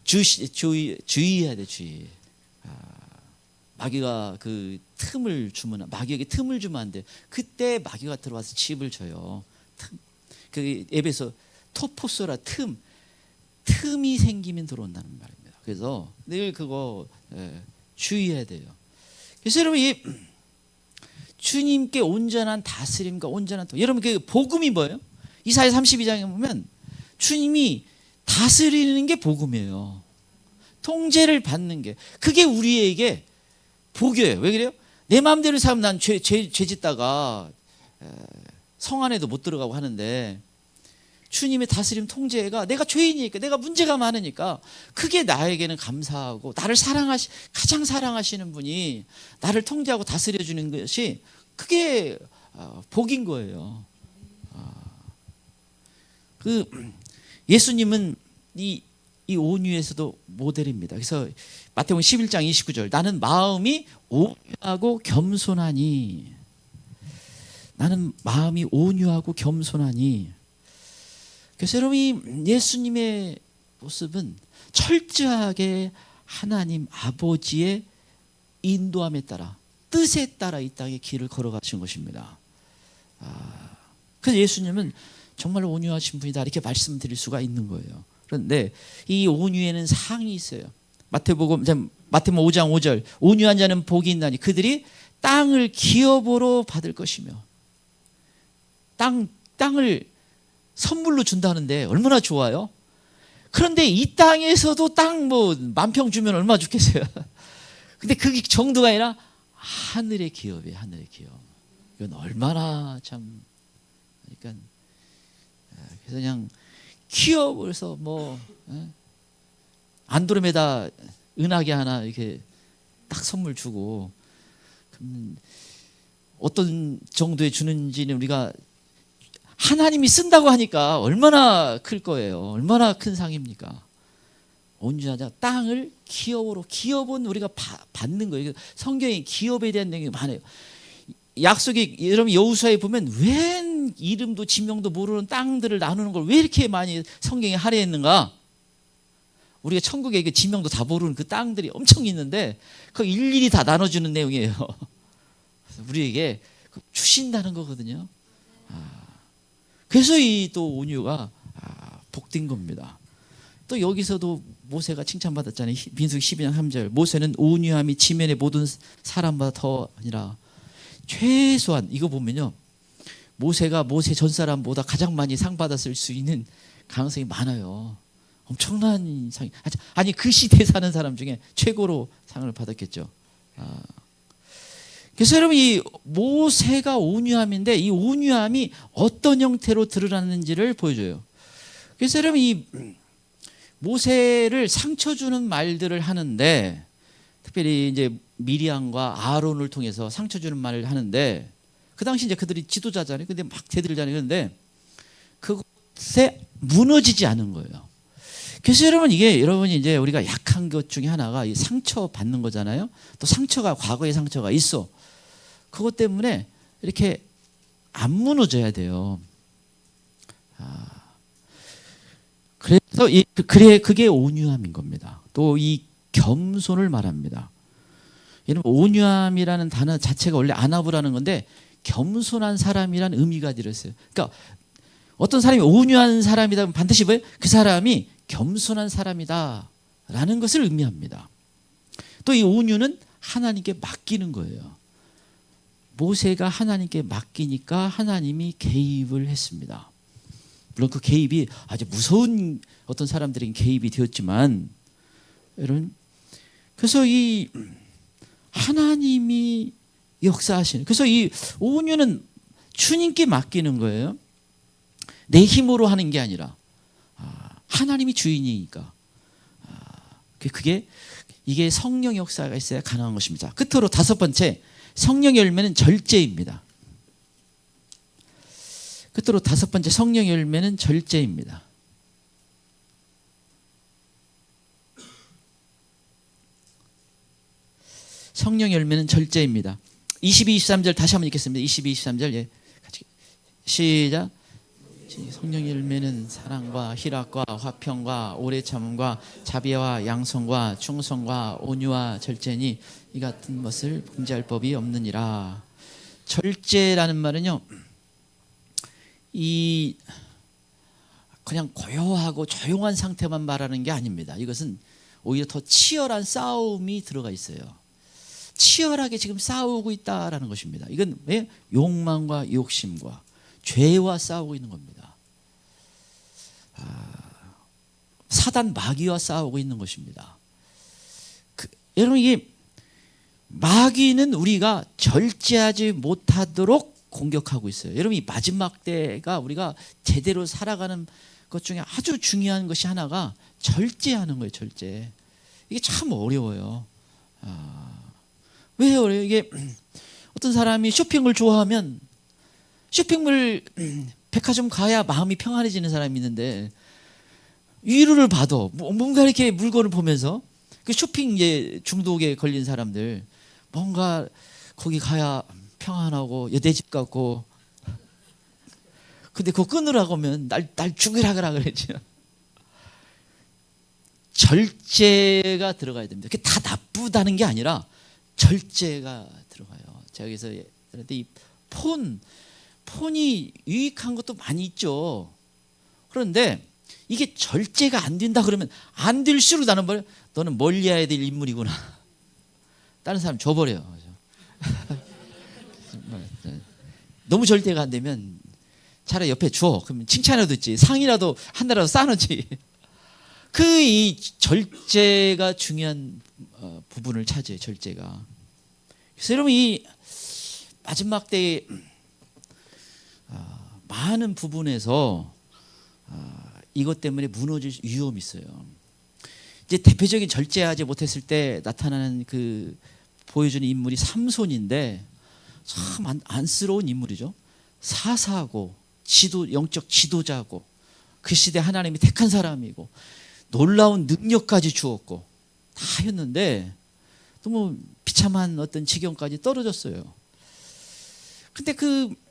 주의해야 돼. 주의. 마귀가 그 틈을 주면 마귀에게 틈을 주면 안 돼. 그때 마귀가 들어와서 칩을 줘요. 그 에베소 토포소라 틈이 생기면 들어온다는 말입니다. 그래서 늘 그거 주의해야 돼요. 그래서 여러분 이 주님께 온전한 다스림과 온전한 여러분 그 복음이 뭐예요? 이사야 32장에 보면 주님이 다스리는 게 복음이에요. 통제를 받는 게 그게 우리에게 복이에요. 왜 그래요? 내 마음대로 살면 난 죄 짓다가 성 안에도 못 들어가고 하는데 주님의 다스림 통제가 내가 죄인이니까 내가 문제가 많으니까 그게 나에게는 감사하고 나를 가장 사랑하시는 분이 나를 통제하고 다스려 주는 것이 그게 복인 거예요. 그 예수님은 이 온유에서도 모델입니다. 그래서 마태복음 11장 29절 나는 마음이 온유하고 겸손하니 나는 마음이 온유하고 겸손하니 그래서 여러분 예수님의 모습은 철저하게 하나님 아버지의 인도함에 따라 뜻에 따라 이 땅의 길을 걸어가신 것입니다. 그래서 예수님은 정말 온유하신 분이다 이렇게 말씀드릴 수가 있는 거예요. 그런데 이 온유에는 상이 있어요. 마태복음 5장 5절 온유한 자는 복이 있나니 그들이 땅을 기업으로 받을 것이며 땅을 선물로 준다는데 얼마나 좋아요. 그런데 이 땅에서도 땅 뭐 만평 주면 얼마나 좋겠어요. 근데 그 정도가 아니라 하늘의 기업이에요. 하늘의 기업. 이건 얼마나 참 그러니까 그래서 그냥 기업에서 뭐 안드로메다 은하계 하나 이렇게 딱 선물 주고 어떤 정도에 주는지는 우리가 하나님이 쓴다고 하니까 얼마나 클 거예요. 얼마나 큰 상입니까? 온전하자 땅을 기업은 우리가 받는 거예요. 성경에 기업에 대한 내용이 많아요. 약속이 여러분 여호수아에 보면 웬 이름도 지명도 모르는 땅들을 나누는 걸 왜 이렇게 많이 성경에 할애했는가? 우리가 천국에 그 지명도 다 모르는 그 땅들이 엄청 있는데 그거 일일이 다 나눠주는 내용이에요. 그래서 우리에게 주신다는 거거든요. 그래서 이 또 온유가 복된 겁니다. 또 여기서도 모세가 칭찬받았잖아요. 민수기 12장 3절 모세는 온유함이 지면의 모든 사람보다 더 아니라 최소한 이거 보면요. 모세가 모세 전 사람보다 가장 많이 상 받았을 수 있는 가능성이 많아요. 엄청난 상이 아니 그 시대에 사는 사람 중에 최고로 상을 받았겠죠. 그래서 여러분 이 모세가 온유함인데 이 온유함이 어떤 형태로 드러났는지를 보여줘요. 그래서 여러분 이 모세를 상처 주는 말들을 하는데 특별히 이제 미리암과 아론을 통해서 상처 주는 말을 하는데 그 당시 이제 그들이 지도자잖아요. 근데 막 대들잖아요. 그런데 그것에 무너지지 않은 거예요. 그래서 여러분 이게 여러분이 이제 우리가 약한 것 중에 하나가 이 상처 받는 거잖아요. 또 상처가 과거의 상처가 있어. 그것 때문에 이렇게 안 무너져야 돼요. 그래서 그게 온유함인 겁니다. 또 이 겸손을 말합니다. 여러분 온유함이라는 단어 자체가 원래 안아부라는 건데 겸손한 사람이라는 의미가 들었어요. 그러니까 어떤 사람이 온유한 사람이다 반드시 뭐예요? 그 사람이 겸손한 사람이다라는 것을 의미합니다. 또 이 온유는 하나님께 맡기는 거예요. 모세가 하나님께 맡기니까 하나님이 개입을 했습니다. 물론 그 개입이 아주 무서운 어떤 사람들에게 개입이 되었지만 여러분 그래서 이 하나님이 역사하시는 그래서 이 온유는 주님께 맡기는 거예요. 내 힘으로 하는 게 아니라 하나님이 주인이니까. 이게 성령 역사가 있어야 가능한 것입니다. 끝으로 다섯 번째, 성령의 열매는 절제입니다. 끝으로 다섯 번째, 성령의 열매는 절제입니다. 성령의 열매는 절제입니다. 22, 23절 다시 한번 읽겠습니다. 22, 23절 예, 같이 시작. 성령의 열매는 사랑과 희락과 화평과 오래 참음과 자비와 양성과 충성과 온유와 절제니 이 같은 것을 분지할 법이 없느니라. 절제라는 말은요, 이 그냥 고요하고 조용한 상태만 말하는 게 아닙니다. 이것은 오히려 더 치열한 싸움이 들어가 있어요. 치열하게 지금 싸우고 있다라는 것입니다. 이건 왜? 욕망과 욕심과 죄와 싸우고 있는 겁니다. 사단 마귀와 싸우고 있는 것입니다. 여러분, 이게 마귀는 우리가 절제하지 못하도록 공격하고 있어요. 여러분, 이 마지막 때가 우리가 제대로 살아가는 것 중에 아주 중요한 것이 하나가 절제하는 거예요. 절제. 이게 참 어려워요. 왜 어려워요? 이게 어떤 사람이 쇼핑을 좋아하면 쇼핑몰 백화점 가야 마음이 평안해지는 사람이 있는데, 위로를 받아 뭔가 이렇게 물건을 보면서 그 쇼핑 중독에 걸린 사람들, 뭔가 거기 가야 평안하고 내 집 같고, 근데 그거 끊으라고 하면 날 죽이라 그러죠. 절제가 들어가야 됩니다. 그게 다 나쁘다는 게 아니라 절제가 들어가요. 제가 그래서 이 폰이 유익한 것도 많이 있죠. 그런데 이게 절제가 안 된다 그러면 안 될수록 너는 멀리해야 될 인물이구나. 다른 사람 줘버려요. 너무 절제가 안 되면 차라리 옆에 줘. 그러면 칭찬이라도 듣지. 상이라도 한 달이라도 싸놓지. 이 절제가 중요한 부분을 차지해요. 절제가. 그래서 여러분, 이 마지막 때에 많은 부분에서 이것 때문에 무너질 위험이 있어요. 이제 대표적인 절제하지 못했을 때 나타나는 보여주는 인물이 삼손인데, 참 안쓰러운 인물이죠. 사사고 영적 지도자고 그 시대 하나님이 택한 사람이고 놀라운 능력까지 주었고 다 했는데 너무 비참한 어떤 지경까지 떨어졌어요. 근데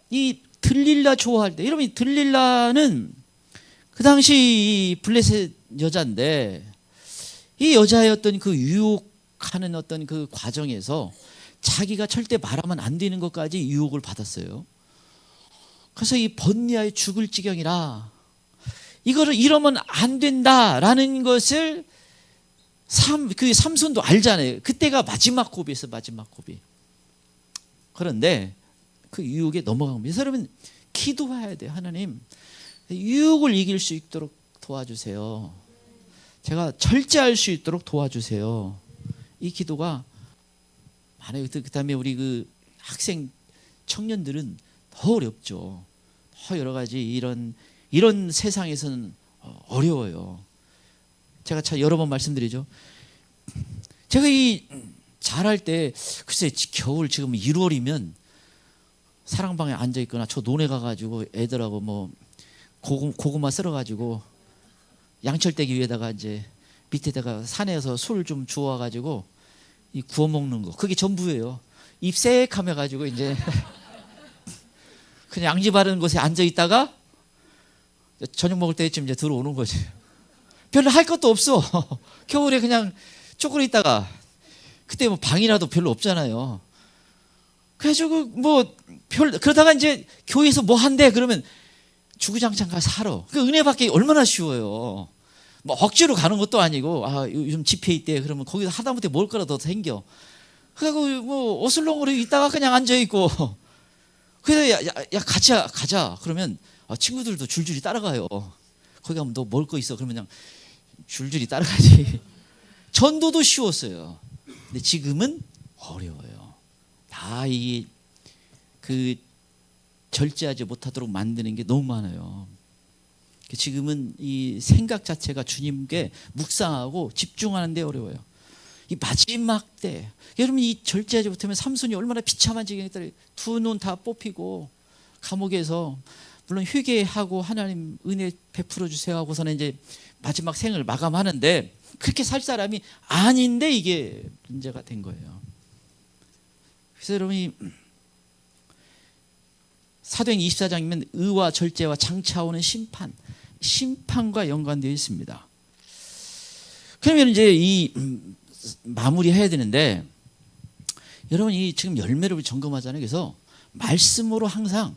이 들릴라 좋아할 때, 여러분, 이 들릴라는 그 당시 블레셋 여자인데, 이 여자의 어떤 유혹하는 어떤 과정에서 자기가 절대 말하면 안 되는 것까지 유혹을 받았어요. 그래서 이 번뇌하에 죽을 지경이라, 이거를 이러면 안 된다라는 것을 삼손도 알잖아요. 그때가 마지막 고비였어, 마지막 고비. 그런데 그 유혹에 넘어간 거예요. 여러분, 기도해야 돼요. 하나님, 유혹을 이길 수 있도록 도와주세요. 제가 절제할 수 있도록 도와주세요. 이 기도가 많아요. 그다음에 우리 학생 청년들은 더 어렵죠. 더 여러 가지 이런 세상에서는 어려워요. 제가 여러 번 말씀드리죠. 제가 잘할 때, 글쎄 겨울 지금 1월이면 사랑방에 앉아 있거나 저 논에 가가지고 애들하고 고구마 썰어가지고 양철대기 위에다가 이제 밑에다가 산에서 술 좀 주워가지고 구워 먹는 거, 그게 전부예요. 입 새카매 가지고 이제 그냥 양지 바른 곳에 앉아 있다가 저녁 먹을 때쯤 이제 들어오는 거지. 별로 할 것도 없어. 겨울에 그냥 쪼그려 있다가, 그때 방이라도 별로 없잖아요. 그래가지고 그러다가 이제 교회에서 한대 그러면 주구장창 가서 살아. 은혜 받기 얼마나 쉬워요. 억지로 가는 것도 아니고, 요즘 집회 있대 그러면 거기서 하다못해 먹을 거라도 더 생겨. 그래갖고 어슬렁으로 있다가 그냥 앉아 있고, 그래서 야 같이 가자 그러면 친구들도 줄줄이 따라가요. 거기 가면 너 먹을 거 있어 그러면 그냥 줄줄이 따라가지. 전도도 쉬웠어요. 근데 지금은 어려워요. 다 절제하지 못하도록 만드는 게 너무 많아요. 지금은 이 생각 자체가 주님께 묵상하고 집중하는데 어려워요. 이 마지막 때, 여러분 이 절제하지 못하면 삼손이 얼마나 비참한 지경에 따라 두 눈 다 뽑히고 감옥에서 물론 회개하고 하나님 은혜 베풀어 주세요 하고서는 이제 마지막 생을 마감하는데 그렇게 살 사람이 아닌데 이게 문제가 된 거예요. 그래서 여러분이 사도행 24장이면 의와 절제와 장차오는 심판과 연관되어 있습니다. 그러면 이제 이 마무리해야 되는데 여러분이 지금 열매를 점검하잖아요. 그래서 말씀으로 항상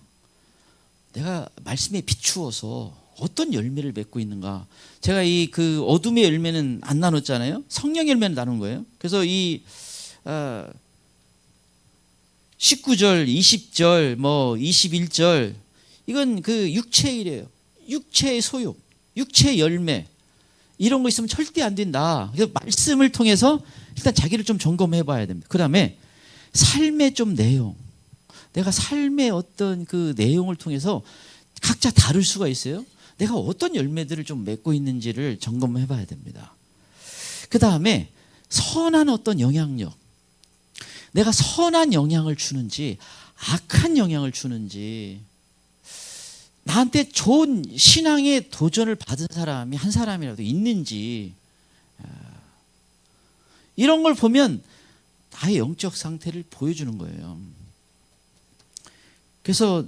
내가 말씀에 비추어서 어떤 열매를 맺고 있는가. 제가 이 그 어둠의 열매는 안 나눴잖아요. 성령 열매는 나눈 거예요. 그래서 이 19절, 20절, 뭐 21절 이건 그 육체의 일이에요. 육체의 소욕, 육체의 열매 이런 거 있으면 절대 안 된다. 그래서 말씀을 통해서 일단 자기를 좀 점검해 봐야 됩니다. 그 다음에 삶의 좀 내용, 내가 삶의 어떤 그 내용을 통해서 각자 다를 수가 있어요. 내가 어떤 열매들을 좀 맺고 있는지를 점검해 봐야 됩니다. 그 다음에 선한 어떤 영향력, 내가 선한 영향을 주는지 악한 영향을 주는지, 나한테 좋은 신앙의 도전을 받은 사람이 한 사람이라도 있는지, 이런 걸 보면 나의 영적 상태를 보여주는 거예요. 그래서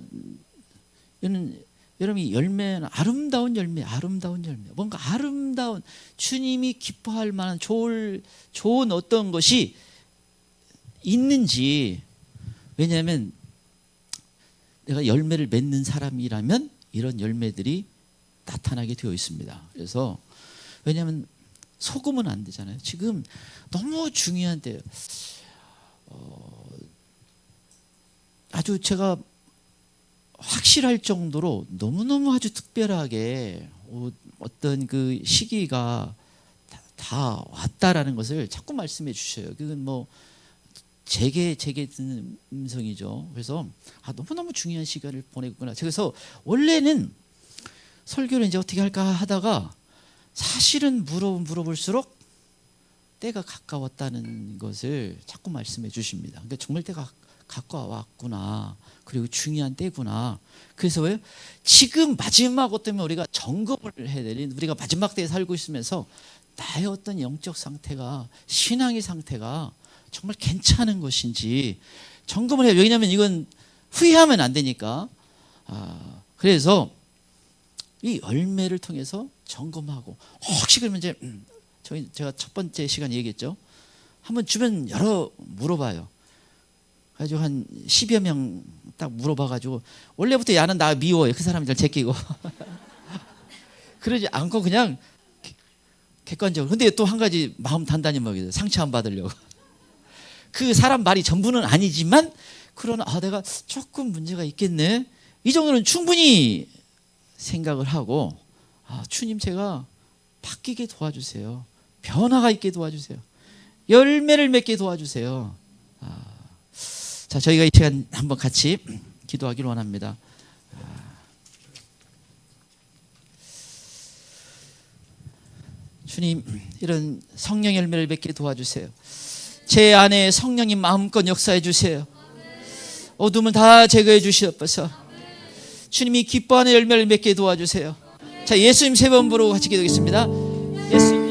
여러분이 열매는 아름다운 열매, 뭔가 아름다운 주님이 기뻐할 만한 좋은 어떤 것이 있는지. 왜냐하면 내가 열매를 맺는 사람이라면 이런 열매들이 나타나게 되어 있습니다. 그래서 왜냐하면 속으면 안 되잖아요. 지금 너무 중요한 때예요. 아주 제가 확실할 정도로 너무너무 아주 특별하게 어떤 그 시기가 다 왔다라는 것을 자꾸 말씀해 주셔요. 그건 뭐 제게 듣는 음성이죠. 그래서 너무너무 중요한 시간을 보내구나. 그래서 원래는 설교를 이제 어떻게 할까 하다가 사실은 물어볼수록 때가 가까웠다는 것을 자꾸 말씀해 주십니다. 그러니까 정말 때가 가까웠구나. 그리고 중요한 때구나. 그래서 왜요? 지금 마지막 것 때문에 우리가 점검을 해야 되는, 우리가 마지막 때에 살고 있으면서 나의 어떤 영적 상태가, 신앙의 상태가 정말 괜찮은 것인지 점검을 해요. 왜냐하면 이건 후회하면 안 되니까. 그래서 이 열매를 통해서 점검하고, 혹시 그러면 이제 제가 첫 번째 시간에 얘기했죠. 한번 주변 물어봐요. 가지고 한 10여 명 딱 물어봐가지고, 원래부터 야는 나 미워요. 그 사람들 제끼고. 그러지 않고 그냥 객관적으로. 근데 또 한 가지 마음 단단히 먹여요. 상처 안 받으려고. 그 사람 말이 전부는 아니지만, 그러나 내가 조금 문제가 있겠네. 이 정도는 충분히 생각을 하고, 주님 제가 바뀌게 도와주세요. 변화가 있게 도와주세요. 열매를 맺게 도와주세요. 자, 저희가 이 시간 한번 같이 기도하기를 원합니다. 주님, 이런 성령 열매를 맺게 도와주세요. 제 안에 성령님 마음껏 역사해 주세요. 어둠을 다 제거해 주시옵소서. 주님이 기뻐하는 열매를 맺게 도와주세요. 자, 예수님 세 번 부르고 같이 기도하겠습니다. 예수님.